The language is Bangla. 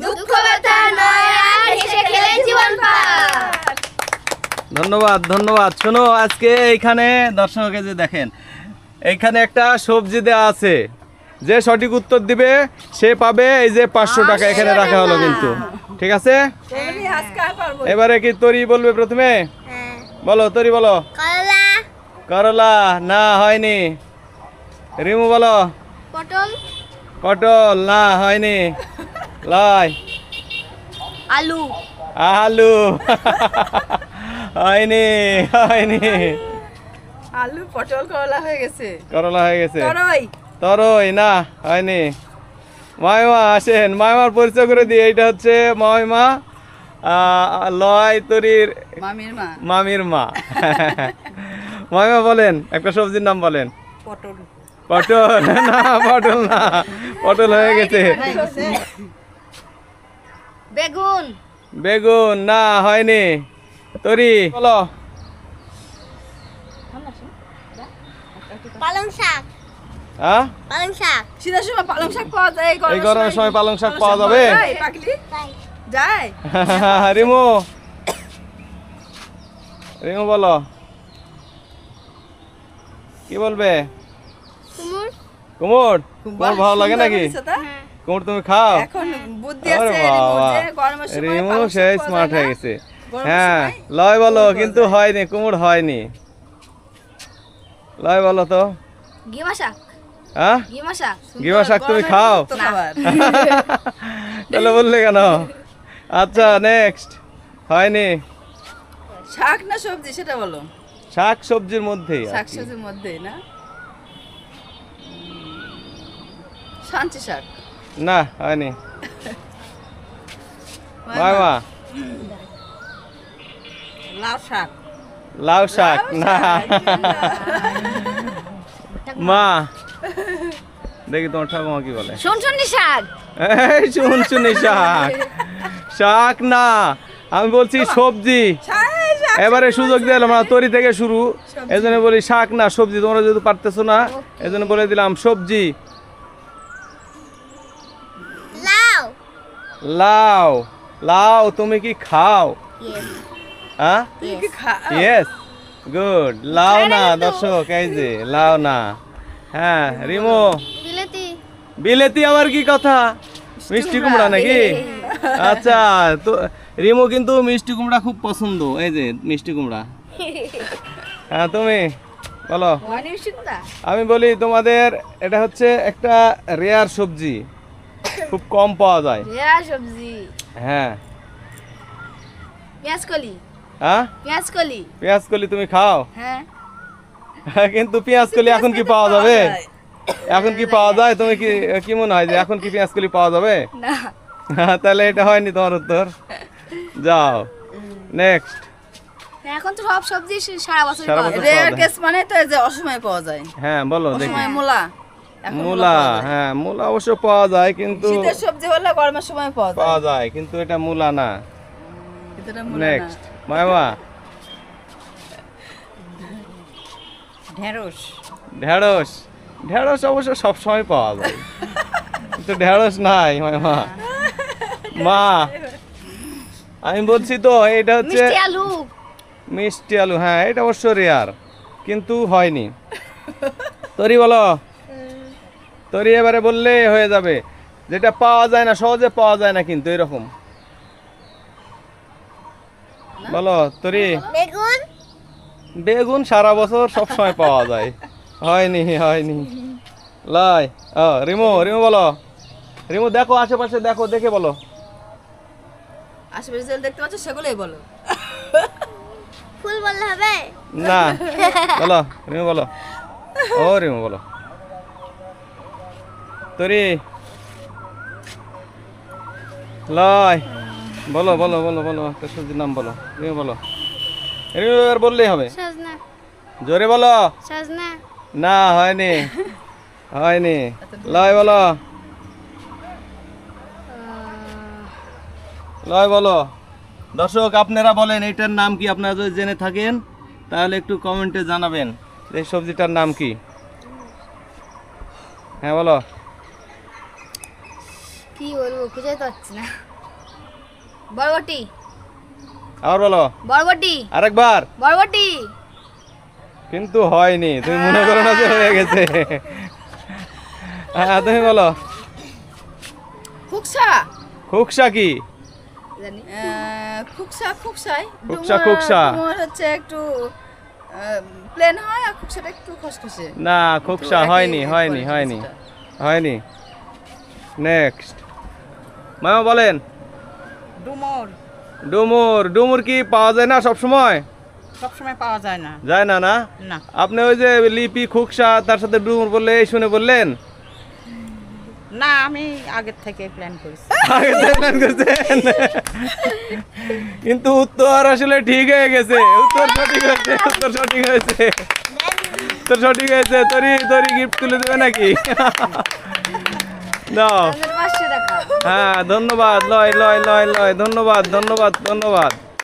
দুঃখ ব্যথা নয় আর, হেসে খেলে জীবন পার। ধন্যবাদ ধন্যবাদ। শোনো, আজকে এইখানে দর্শককে যে দেখেন, এইখানে একটা সবজি দেওয়া আছে, যে সঠিক উত্তর দিবে সে পাবে এই যে 500 টাকা এখানে রাখা হলো কিন্তু, ঠিক আছে? এবারে কি তরি বলবে প্রথমে? বলো তরি বলো। করলা, করলা না, হয়নি। রিমু বলো। পটল, পটল না, হয়নি। লয়। আলু, আলু হয়নি হয়নি। আলু পটল করলা হয়ে গেছে। করলা হয়ে গেছে। তরই, তরই না, হয়নি। মামিমা আসেন, মামিমার পরিচয় করে দিই। এইটা হচ্ছে মামিমা, লয় তরির মামির মা। মামির মা। মামিমা বলেন একটা সবজির নাম বলেন। পটল, পটল না, পটল না, পটল হয়ে গেছে। বেগুন, বেগুন না, হয়নি। তরি বলো। পালং শাক, হ্যাঁ, পালং শাক, শীতের সময় পালং শাক পাওয়া যায়। এই গরমের সময় পালং শাক পাওয়া যাবে? যায়, পাকলি যায়। রিমু, রিমু বলো, কি বলবে? কুমড়, কুমড়। কুমড় ভালো লাগে নাকি? হ্যাঁ, কুমড় তুমি খাও? এখন বুদ্ধি আরে আছে বাবা, যে গরমের সময় রিমু পালং শাক সেই পাওয়া স্মার্ট যায় হয়ে না। গেছে। গরমের হ্যাঁ, সময় লয় বলো, কুমড় কিন্তু পাওয়া হয়নি, কুমড় হয়নি। লয় বলো তো। গিমা শাক, হ্যাঁ, গিমা শাক, গিমা শাক তুমি গরমের খাও? তো খাবার। তাহলে বললে কেন? আচ্ছা নেক্সট। হয়নি। শাক না সবজি সেটা বলো। শাক সবজির মধ্যেই আর শাক কি। সবজির মধ্যে না? শান্তি শাক না, হয়নি। মামা, লাউ শাক। লাউ শাক না। মা, দেখি তোমার ঠাকুমা কি বলে। শুনশুনি শাক, এই শুনশুনি শাক। শাক না, আমি বলছি সবজি। এবারে সুযোগ দিলাম না, তরি থেকে শুরু, এই জন্য বলি শাক না সবজি। তোমরা যেহেতু পারতেছো না, এই জন্য বলে দিলাম সবজি। লাউ, লাউ। লাউ তুমি কি খাও? হ্যাঁ, তুমি কি ইয়েস, গুড। লাউ না দর্শক, এই যে লাউ না। হ্যাঁ রিমো। বিলেতি, বিলেতি আবার কি কথা? মিষ্টি কুমড়া নাকি? আচ্ছা, তো রিমো কিন্তু মিষ্টি কুমড়া খুব পছন্দ। এই যে মিষ্টি কুমড়া। হ্যাঁ তুমি বলো। মানে মিষ্টিকুমড়া, আমি বলি তোমাদের, এটা হচ্ছে একটা রেয়ার সবজি, খুব কম পাওয়া যায়। রেয়া সবজি, হ্যাঁ। পেঁয়াজ কলি, হ্যাঁ, পেঁয়াজ কলি, পেঁয়াজ কলি তুমি খাও? হ্যাঁ, কিন্তু পেঁয়াজ কলি এখন কি পাওয়া যাবে? এখন কি পাওয়া যায়? তুমি কি কি মনে হয় যে এখন কি পেঁয়াজ কলি পাওয়া যাবে? না, তাহলে এটা হয়নি তোমার উত্তর। যাও নেক্সট। এখন তো সব সবজি সারা বছর সারা পাওয়া বছর যায়। রেয়ার পাওয়া যায়। কেস মানে তো এই যে অসময়ে পাওয়া যায়। হ্যাঁ বলো দেখি। অসময়ে মূলা। এখন মূলা, পাওয়া যায়। হ্যাঁ মূলা অবশ্য পাওয়া যায়, কিন্তু শীতের সবজি হলে গরমের সময় পাওয়া যায়। পাওয়া যায়, কিন্তু এটা মূলা না। কিন্তু এটা মূলা না। নেক্সট মামা। ঢেঁড়স। ঢেঁড়স। ঢেঁড়স অবশ্য সব সময় পাওয়া যায়, কিন্তু ঢেঁড়স নাই মামা। মা, আমি বলছি তো এটা হচ্ছে মিষ্টি আলু, মিষ্টি আলু। হ্যাঁ, এটা অবশ্য রেয়ার, কিন্তু হয়নি। তরি বলো। তরি এবারে বললে হয়ে যাবে, যেটা পাওয়া যায় না, সহজে পাওয়া যায় না কিন্তু এরকম। বলো তরি। বেগুন, বেগুন সারা বছর সব সময় পাওয়া যায়। হয়নি হয়নি। লাই। রিমু, রিমু বলো। রিমু দেখো আশেপাশে, দেখো, দেখে বলো। আশেপাশে যেগুলো দেখতে পাচ্ছ সেগুলোই বলো। ফুল বললে হবে? না, বলো রিমু বলো। ও রিমু বলো। তরি। লাই। বলো বলো বলো বলো, একটা সবজির নাম বলো। রিমু বলো। রিমু এবার বললেই হবে। সজনা, জোরে বলো। সজনা, না, হয়নি হয়নি। লয় বলো। লয় বলো। দর্শক আপনারা বলেন এইটার নাম কি? আপনারা যদি জেনে থাকেন তাহলে একটু কমেন্টে জানাবেন যে সবজিটার নাম কি। হ্যাঁ বলো। কি বলবো খুঁজে তো পাচ্ছি না। বরবটি। আবার বলো, বরবটি। আরেকবার। বরবটি। কিন্তু হয়নি, তুমি মনে করো না যে হয়ে গেছে। হ্যাঁ তুমি বলো। খুকসা। খুকসা কি? জানি। খুকসা খুকসাই। খুকসা, খুকসা। ডুমুর হচ্ছে একটু প্লেন হয় আর খুকসাটা একটু খসখসে। না, খুকসা একই হয়নি, হয়নি, করে হয়নি, জিনিসটা। হয়নি। নেক্সট মামা বলেন। ডুমুর ডুমুর। ডুমুর কি পাওয়া যায় না সব সময়? সবসময় পাওয়া যায় না। যায় না না? না, আপনি ওই যে লিপি খুকসা তার সাথে ডুমুর বললে এই শুনে বললেন? না, আমি আগের থেকে প্ল্যান করেছি। আগে থেকে plan করছেন? কিন্তু উত্তর আসলে ঠিক হয়ে গেছে। উত্তর সঠিক হয়েছে, উত্তর সঠিক হয়েছে, উত্তর সঠিক হয়েছে। তরি তরি গিফট তুলে দেবে নাকি? দাও। 500 টাকা। হ্যাঁ ধন্যবাদ। লয় লয় লয় লয়, ধন্যবাদ ধন্যবাদ ধন্যবাদ।